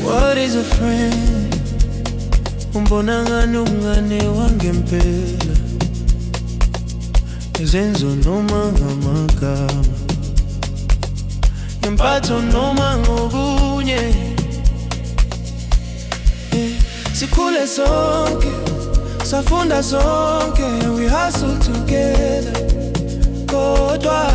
What is a friend? Umbona ngani umngane wangempela, izenzo noma ngamagama, impatho noma ngokunye. Sikhule sonke, safunda sonke, we hustle together. Kodwa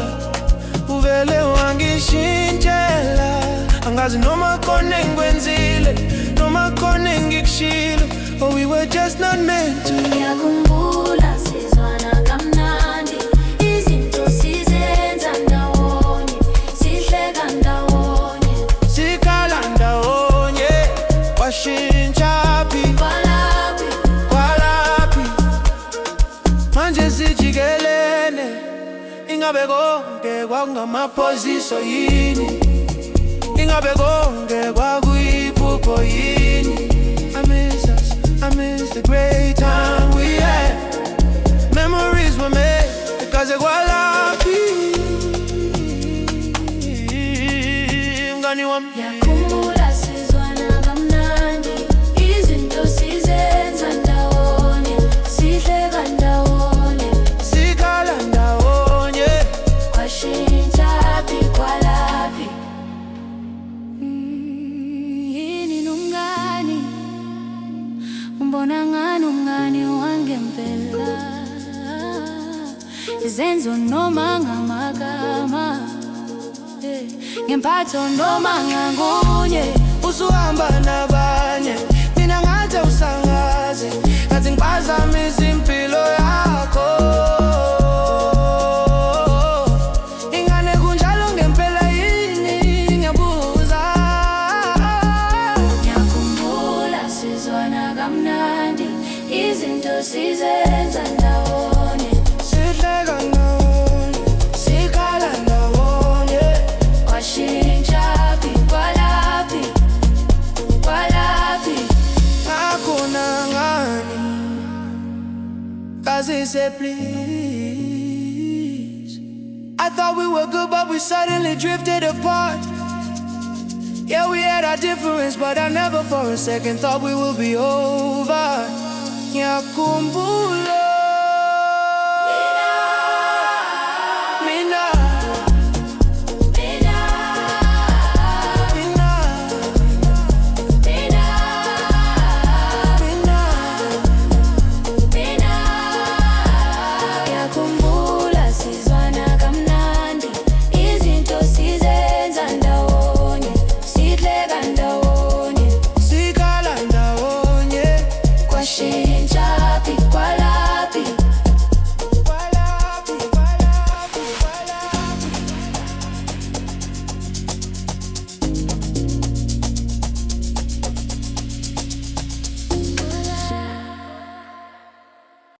uvele wangishintshela, angazi noma khona engikwenzile, noma khona engikushilo, or we were just not meant to. Ngiyakhumbula sizwana kamnandi, izinto sizenza ndawonye, sihleka ndawonye, sikhala ndawonye. Washintshaphi, kwalaphi, manje sijikelene. Ingabe konke kwakungamaphoziso yini? Ingabe konke kwakuyiphupho yini? I miss the great time we had. Memories were made because of kwalaphi, mngani wami. ngiyakhumbula sizwana kamnandi, izinto sizenza ndawonye, sihleka ndawonye, Sikhala ndawonye. kwashintshaphi kwalaphi. Yini nomngani, umbona ngani umngani wangempela, izenzo noma ngamagama, ngempatho noma ngangunye. Usuhamba nabanye, mina ngathi usangazi, ngathi ngiphazamisa impilo yakho. Ingane kunjalo ngempela yini? Ngiyabuza. Ngiyakhumbula sizwana kamnandi, izinto sizenza ndawonye, Sihleka ndawonye, sikhala ndawonye. kwashintshaphi kwalaphi, kwalaphi. Ngakhona ngani, kaze say please. I thought we were good but we suddenly drifted apart. Yeah, we had our difference, but I never for a second thought we would be over. Ngiyakhumbula